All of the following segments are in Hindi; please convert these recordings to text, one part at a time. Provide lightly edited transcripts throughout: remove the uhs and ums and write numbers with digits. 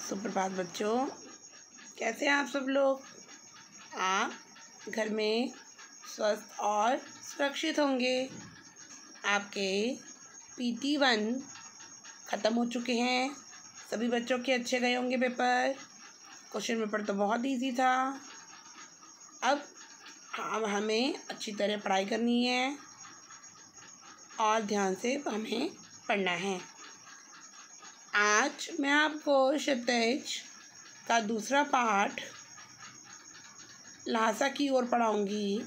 सुप्रभात बच्चों, कैसे हैं आप सब लोग। आप घर में स्वस्थ और सुरक्षित होंगे। आपके PT1 ख़त्म हो चुके हैं। सभी बच्चों के अच्छे गए होंगे पेपर। क्वेश्चन पेपर तो बहुत इजी था। अब हमें अच्छी तरह पढ़ाई करनी है और ध्यान से हमें पढ़ना है। आज मैं आपको क्षितिज का दूसरा पाठ लहासा की ओर पढ़ाऊंगी।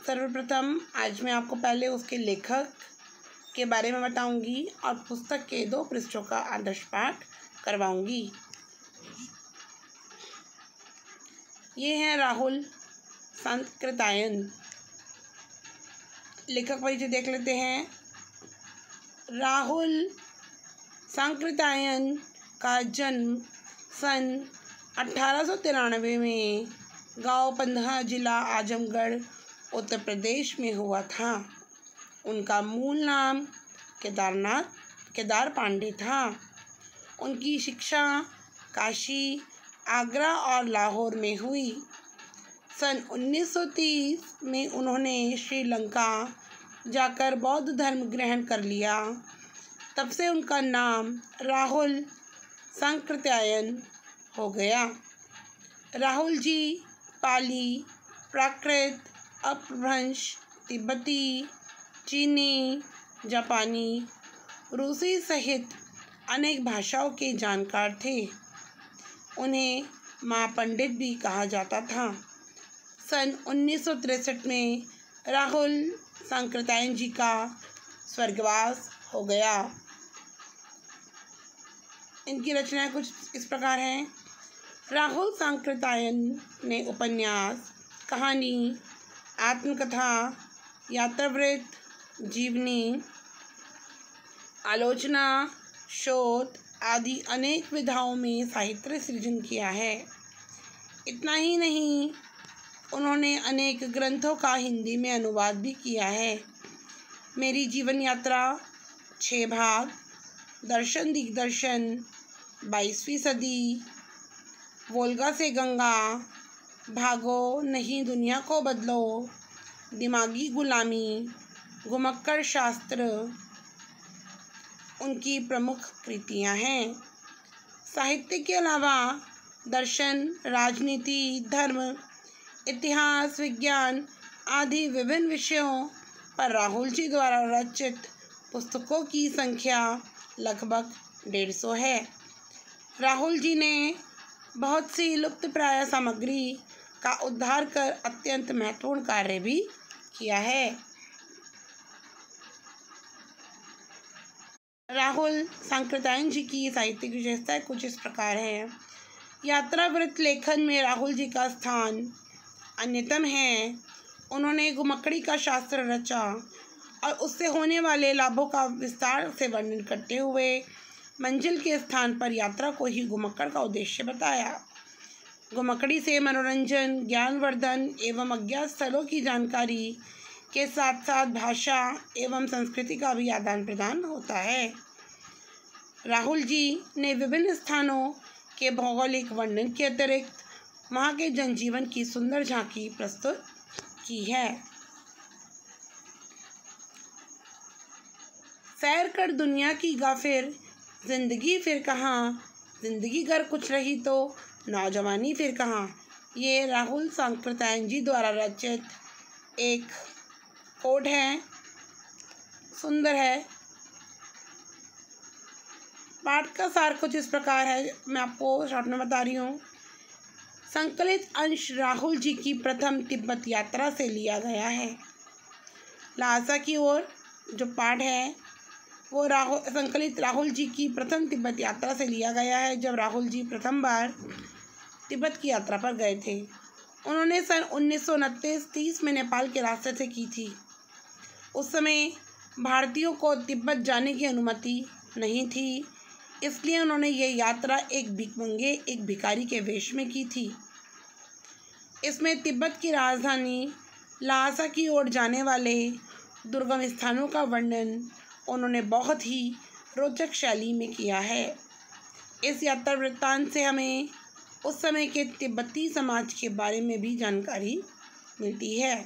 सर्वप्रथम आज मैं आपको पहले उसके लेखक के बारे में बताऊंगी और पुस्तक के 2 पृष्ठों का आदर्श पाठ करवाऊंगी। ये हैं राहुल सांकृत्यायन। लेखक परिचय देख लेते हैं। राहुल सांकृत्यायन का जन्म सन 1893 में गांव पंधा, जिला आजमगढ़, उत्तर प्रदेश में हुआ था। उनका मूल नाम केदार पांडे था। उनकी शिक्षा काशी, आगरा और लाहौर में हुई। सन 1930 में उन्होंने श्रीलंका जाकर बौद्ध धर्म ग्रहण कर लिया। तब से उनका नाम राहुल सांकृत्यायन हो गया। राहुल जी पाली, प्राकृत, अपभ्रंश, तिब्बती, चीनी, जापानी, रूसी सहित अनेक भाषाओं के जानकार थे। उन्हें महापंडित भी कहा जाता था। सन 1963 में राहुल सांकृत्यायन जी का स्वर्गवास हो गया। इनकी रचनाएं कुछ इस प्रकार हैं। राहुल सांकृत्यायन ने उपन्यास, कहानी, आत्मकथा, यात्रावृत्त, जीवनी, आलोचना, शोध आदि अनेक विधाओं में साहित्य सृजन किया है। इतना ही नहीं, उन्होंने अनेक ग्रंथों का हिंदी में अनुवाद भी किया है। मेरी जीवन यात्रा, 6 भाग, दर्शन दिग्दर्शन, 22वीं सदी, वोल्गा से गंगा, भागो नहीं दुनिया को बदलो, दिमागी गुलामी, घुमक्कड़ शास्त्र उनकी प्रमुख कृतियां हैं। साहित्य के अलावा दर्शन, राजनीति, धर्म, इतिहास, विज्ञान आदि विभिन्न विषयों पर राहुल जी द्वारा रचित पुस्तकों की संख्या लगभग 150 है। राहुल जी ने बहुत सी लुप्तप्राय सामग्री का उद्धार कर अत्यंत महत्वपूर्ण कार्य भी किया है। राहुल सांकृत्यायन जी की साहित्यिक विशेषताएं कुछ इस प्रकार है। यात्रावृत्त लेखन में राहुल जी का स्थान अन्यतम है। उन्होंने घुमक्कड़ी का शास्त्र रचा और उससे होने वाले लाभों का विस्तार से वर्णन करते हुए मंजिल के स्थान पर यात्रा को ही घुमक्कड़ का उद्देश्य बताया। घुमक्कड़ी से मनोरंजन, ज्ञानवर्धन एवं अज्ञात स्थलों की जानकारी के साथ साथ भाषा एवं संस्कृति का भी आदान प्रदान होता है। राहुल जी ने विभिन्न स्थानों के भौगोलिक वर्णन के अतिरिक्त वहाँ के जनजीवन की सुंदर झांकी प्रस्तुत की है। सैर कर दुनिया की गाफिर, जिंदगी फिर कहाँ, जिंदगी गर कुछ रही तो नौजवानी फिर कहाँ। ये राहुल सांकृत्यायन जी द्वारा रचित एक कोड है, सुंदर है। पाठ का सार कुछ इस प्रकार है, मैं आपको शॉर्ट में बता रही हूँ। संकलित अंश राहुल जी की प्रथम तिब्बत यात्रा से लिया गया है। लहासा की ओर जो पाठ है वो संकलित राहुल जी की प्रथम तिब्बत यात्रा से लिया गया है, जब राहुल जी प्रथम बार तिब्बत की यात्रा पर गए थे। उन्होंने सन 1929-30 में नेपाल के रास्ते से की थी। उस समय भारतीयों को तिब्बत जाने की अनुमति नहीं थी, इसलिए उन्होंने ये यात्रा एक भिखारी के वेश में की थी। इसमें तिब्बत की राजधानी लहासा की ओर जाने वाले दुर्गम स्थानों का वर्णन उन्होंने बहुत ही रोचक शैली में किया है। इस यात्रा वृत्तांत से हमें उस समय के तिब्बती समाज के बारे में भी जानकारी मिलती है।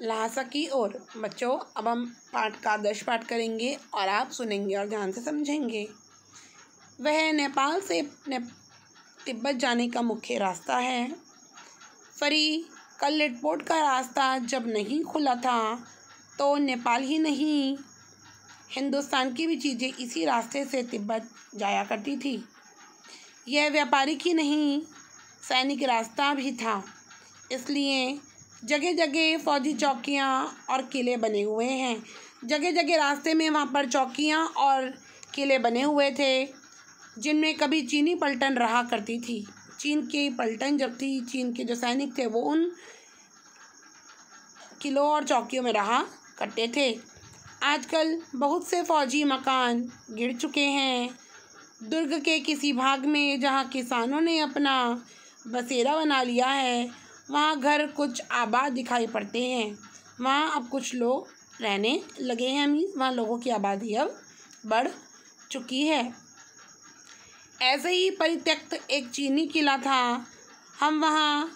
लहासा की ओर बच्चों, अब हम पाठ का आदर्श पाठ करेंगे और आप सुनेंगे और ध्यान से समझेंगे। वह नेपाल से तिब्बत जाने का मुख्य रास्ता है। फरी कल्लेटपोर्ट का रास्ता जब नहीं खुला था तो नेपाल ही नहीं, हिंदुस्तान की भी चीज़ें इसी रास्ते से तिब्बत जाया करती थी। यह व्यापारिक ही नहीं, सैनिक रास्ता भी था। इसलिए जगह जगह फौजी चौकियाँ और किले बने हुए हैं। जगह जगह रास्ते में वहाँ पर चौकियाँ और किले बने हुए थे, जिनमें कभी चीनी पलटन रहा करती थी। चीन की पलटन जब थी, चीन के जो सैनिक थे वो उन किलों और चौकियों में रहा करते थे। आजकल बहुत से फौजी मकान गिर चुके हैं। दुर्ग के किसी भाग में जहाँ किसानों ने अपना बसेरा बना लिया है, वहाँ घर कुछ आबाद दिखाई पड़ते हैं। वहाँ अब कुछ लोग रहने लगे हैं। वहाँ लोगों की आबादी अब बढ़ चुकी है। ऐसे ही परित्यक्त एक चीनी किला था। हम वहाँ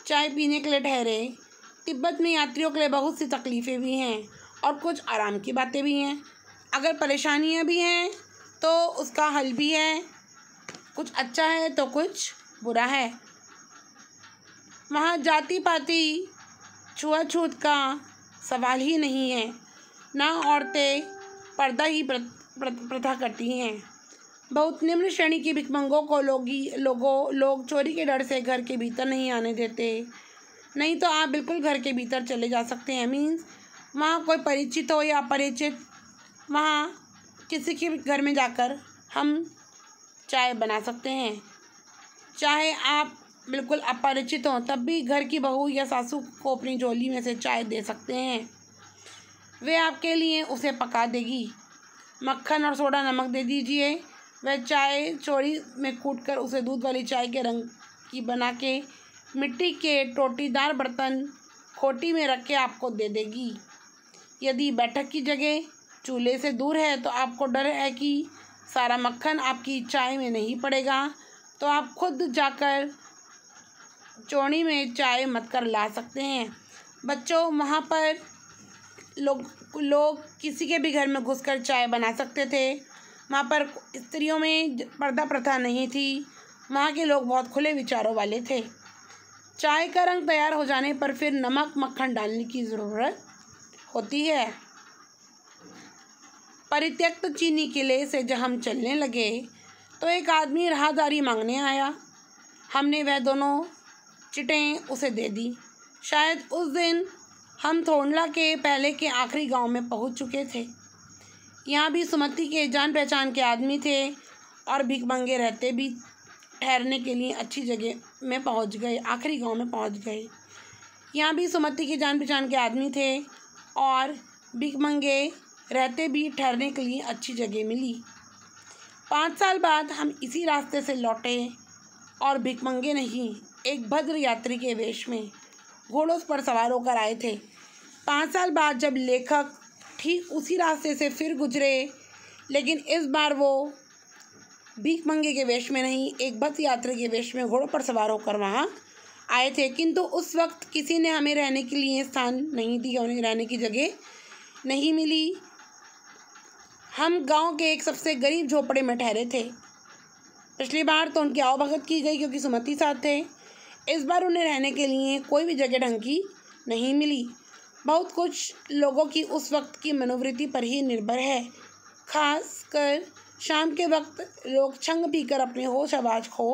चाय पीने के लिए ठहरे। तिब्बत में यात्रियों के लिए बहुत सी तकलीफ़ें भी हैं और कुछ आराम की बातें भी हैं। अगर परेशानियाँ भी हैं तो उसका हल भी है। कुछ अच्छा है तो कुछ बुरा है। वहाँ जाति पाति छुआछूत का सवाल ही नहीं है। ना औरतें पर्दा ही प्रथा करती हैं। बहुत निम्न श्रेणी के भिखमंगों को लोग चोरी के डर से घर के भीतर नहीं आने देते। नहीं तो आप बिल्कुल घर के भीतर चले जा सकते हैं। मीन्स वहाँ कोई परिचित हो या अपरिचित, वहाँ किसी के घर में जाकर हम चाय बना सकते हैं। चाहे आप बिल्कुल अपरिचित हों तब भी घर की बहू या सासू को अपनी झोली में से चाय दे सकते हैं। वे आपके लिए उसे पका देगी। मक्खन और सोडा नमक दे दीजिए। वह चाय चोरी में कूटकर उसे दूध वाली चाय के रंग की बना के मिट्टी के टोटीदार बर्तन खोटी में रख के आपको दे देगी। यदि बैठक की जगह चूल्हे से दूर है तो आपको डर है कि सारा मक्खन आपकी चाय में नहीं पड़ेगा, तो आप खुद जाकर चोनी में चाय मत कर ला सकते हैं। बच्चों, वहाँ पर लोग किसी के भी घर में घुसकर चाय बना सकते थे। वहाँ पर स्त्रियों में पर्दा प्रथा नहीं थी। वहाँ के लोग बहुत खुले विचारों वाले थे। चाय का रंग तैयार हो जाने पर फिर नमक मक्खन डालने की ज़रूरत होती है। परित्यक्त चीनी किले से जब हम चलने लगे तो एक आदमी राहदारी मांगने आया। हमने वह दोनों चिटें उसे दे दी। शायद उस दिन हम थोंडला के पहले के आखिरी गांव में पहुंच चुके थे। यहाँ भी सुमति के जान पहचान के आदमी थे और भिखमंगे रहते भी ठहरने के लिए अच्छी जगह में पहुंच गए, आखिरी गांव में पहुंच गए। यहाँ भी सुमति के जान पहचान के आदमी थे और भिखमंगे रहते भी ठहरने के लिए अच्छी जगह मिली। 5 साल बाद हम इसी रास्ते से लौटे और भिखमंगे नहीं, एक भद्र यात्री के वेश में घोड़ों पर सवार होकर आए थे। 5 साल बाद जब लेखक ठीक उसी रास्ते से फिर गुजरे, लेकिन इस बार वो भिखमंगे के वेश में नहीं, एक भद्र यात्री के वेश में घोड़ों पर सवार होकर वहाँ आए थे। किंतु उस वक्त किसी ने हमें रहने के लिए स्थान नहीं दिया, उन्हें रहने की जगह नहीं मिली। हम गांव के एक सबसे गरीब झोपड़े में ठहरे थे। पिछली बार तो उनकी आवभगत की गई क्योंकि सुमति साथ थे। इस बार उन्हें रहने के लिए कोई भी जगह ढंग की नहीं मिली। बहुत कुछ लोगों की उस वक्त की मनोवृत्ति पर ही निर्भर है। खासकर शाम के वक्त लोग छंग पीकर अपने होश आवाज खो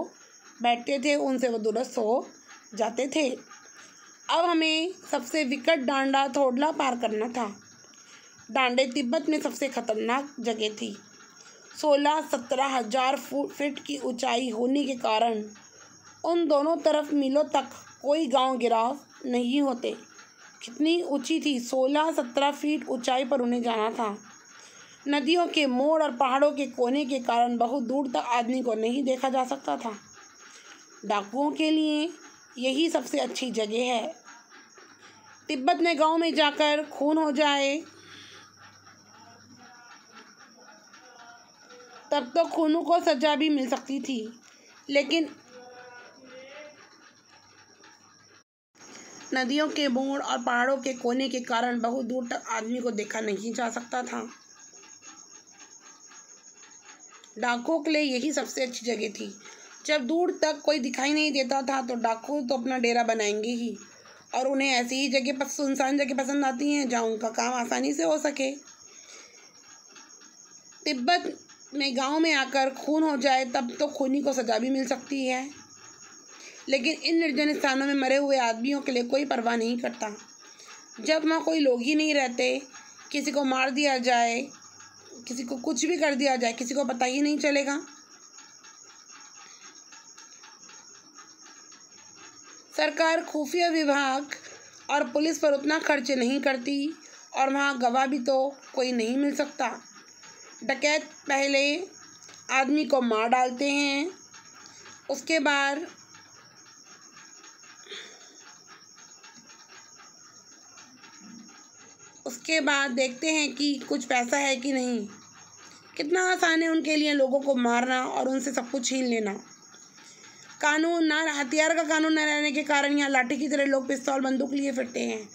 बैठते थे, उनसे वो दुरुस्त हो जाते थे। अब हमें सबसे विकट डांडा थोडला पार करना था। डांडे तिब्बत में सबसे खतरनाक जगह थी। 16-17 हज़ार फीट की ऊंचाई होने के कारण उन दोनों तरफ मीलों तक कोई गांव गिराव नहीं होते। कितनी ऊंची थी, 16-17 फीट ऊंचाई पर उन्हें जाना था। नदियों के मोड़ और पहाड़ों के कोने के कारण बहुत दूर तक आदमी को नहीं देखा जा सकता था। डाकुओं के लिए यही सबसे अच्छी जगह है। तिब्बत में गांव में जाकर खून हो जाए तब तो खूनों को सजा भी मिल सकती थी, लेकिन नदियों के मोड़ और पहाड़ों के कोने के कारण बहुत दूर तक आदमी को देखा नहीं जा सकता था। डाकुओं के लिए यही सबसे अच्छी जगह थी। जब दूर तक कोई दिखाई नहीं देता था तो डाकू तो अपना डेरा बनाएंगे ही, और उन्हें ऐसी ही जगह सुनसान जगह पसंद आती हैं जहाँ उनका काम आसानी से हो सके। तिब्बत में गांव में आकर खून हो जाए तब तो खूनी को सजा भी मिल सकती है, लेकिन इन निर्जन स्थानों में मरे हुए आदमियों के लिए कोई परवाह नहीं करता। जब वहाँ कोई लोग ही नहीं रहते, किसी को मार दिया जाए, किसी को कुछ भी कर दिया जाए, किसी को पता ही नहीं चलेगा। सरकार खुफिया विभाग और पुलिस पर उतना खर्च नहीं करती, और वहाँ गवाह भी तो कोई नहीं मिल सकता। डकैत पहले आदमी को मार डालते हैं, उसके बाद देखते हैं कि कुछ पैसा है कि नहीं। कितना आसान है उनके लिए लोगों को मारना और उनसे सब कुछ छीन लेना। कानून ना, हथियार का कानून न रहने के कारण यहाँ लाठी की तरह लोग पिस्तौल बंदूक लिए फिरते हैं।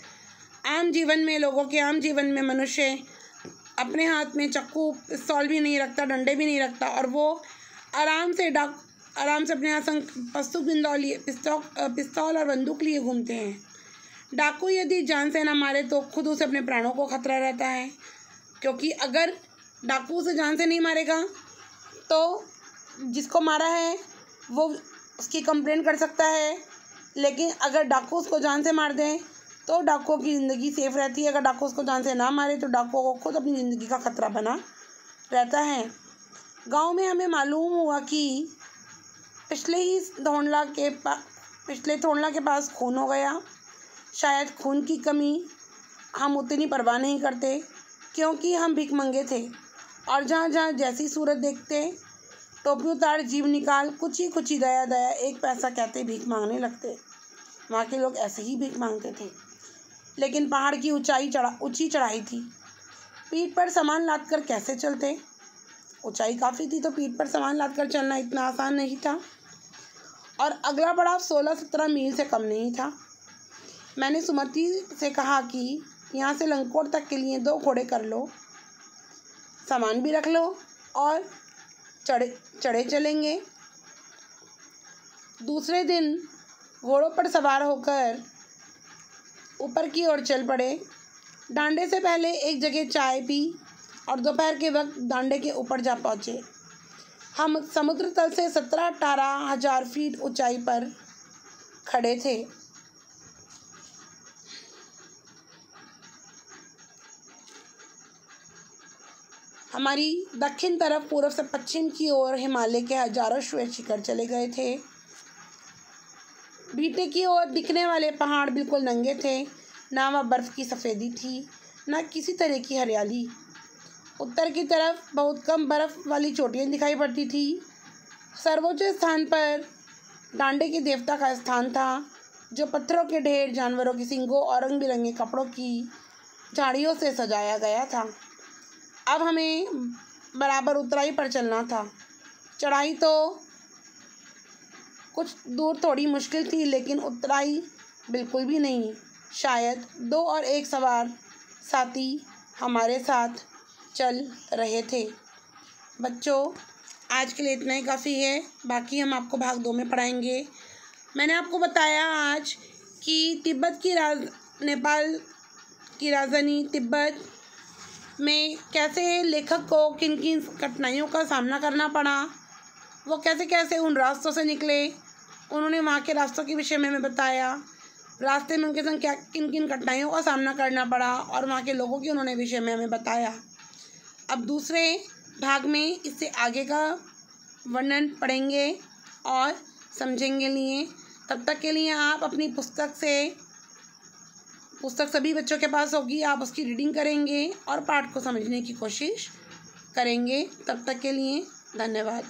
लोगों के आम जीवन में मनुष्य अपने हाथ में चक्कू पिस्तौल भी नहीं रखता, डंडे भी नहीं रखता, और वो आराम से अपने यहाँ पिस्तौल और बंदूक लिए घूमते हैं। डाकू यदि जान से ना मारे तो खुद उसे अपने प्राणों को खतरा रहता है, क्योंकि अगर डाकू उसे जान से नहीं मारेगा तो जिसको मारा है वो उसकी कंप्लेंट कर सकता है, लेकिन अगर डाकू उसको जान से मार दें तो डाकुओं की ज़िंदगी सेफ रहती है। अगर डाकू उसको जान से ना मारे तो डाकुओं को खुद अपनी ज़िंदगी का खतरा बना रहता है। गांव में हमें मालूम हुआ कि पिछले थोंडला के पास खून हो गया। शायद खून की कमी हम उतनी परवाह नहीं करते, क्योंकि हम भीख मंगे थे, और जहाँ जहाँ जैसी सूरत देखते टोपी उतार जीभ निकाल कुछ ही दया एक पैसा कहते भीख मांगने लगते। वहाँ के लोग ऐसे ही भीख मांगते थे। लेकिन पहाड़ की ऊंची चढ़ाई थी, पीठ पर सामान लाद कर कैसे चलते। ऊंचाई काफ़ी थी तो पीठ पर सामान लाद कर चलना इतना आसान नहीं था, और अगला पड़ाव 16-17 मील से कम नहीं था। मैंने सुमति से कहा कि यहाँ से लंकोट तक के लिए 2 घोड़े कर लो, सामान भी रख लो और चढ़े चलेंगे। दूसरे दिन घोड़ों पर सवार होकर ऊपर की ओर चल पड़े। डांडे से पहले एक जगह चाय पी और दोपहर के वक्त डांडे के ऊपर जा पहुँचे। हम समुद्र तल से 17-18 हज़ार फीट ऊंचाई पर खड़े थे। हमारी दक्षिण तरफ पूर्व से पश्चिम की ओर हिमालय के हजारों श्वेत शिखर चले गए थे। बीटे की ओर दिखने वाले पहाड़ बिल्कुल नंगे थे, ना वह बर्फ़ की सफ़ेदी थी, ना किसी तरह की हरियाली। उत्तर की तरफ बहुत कम बर्फ़ वाली चोटियाँ दिखाई पड़ती थी। सर्वोच्च स्थान पर डांडे के देवता का स्थान था, जो पत्थरों के ढेर, जानवरों के सींगों और रंग बिरंगे कपड़ों की झाड़ियों से सजाया गया था। अब हमें बराबर उतराई पर चलना था। चढ़ाई तो कुछ दूर थोड़ी मुश्किल थी, लेकिन उतराई बिल्कुल भी नहीं। शायद 2 और 1 सवार साथी हमारे साथ चल रहे थे। बच्चों, आज के लिए इतना ही काफ़ी है, बाकी हम आपको भाग 2 में पढ़ाएंगे। मैंने आपको बताया आज कि नेपाल की राजधानी तिब्बत में कैसे लेखक को किन किन कठिनाइयों का सामना करना पड़ा, वो कैसे कैसे उन रास्तों से निकले, उन्होंने वहाँ के रास्तों के विषय में हमें बताया। रास्ते में उनके संग क्या किन किन कठिनाइयों का सामना करना पड़ा और वहाँ के लोगों के उन्होंने विषय में हमें बताया। अब दूसरे भाग में इससे आगे का वर्णन पढ़ेंगे और समझेंगे लिए। तब तक के लिए आप अपनी पुस्तक सभी बच्चों के पास होगी, आप उसकी रीडिंग करेंगे और पाठ को समझने की कोशिश करेंगे। तब तक के लिए धन्यवाद।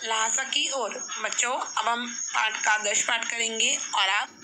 लहासा की ओर। बच्चों अब हम पाठ का आदर्श पाठ करेंगे और आप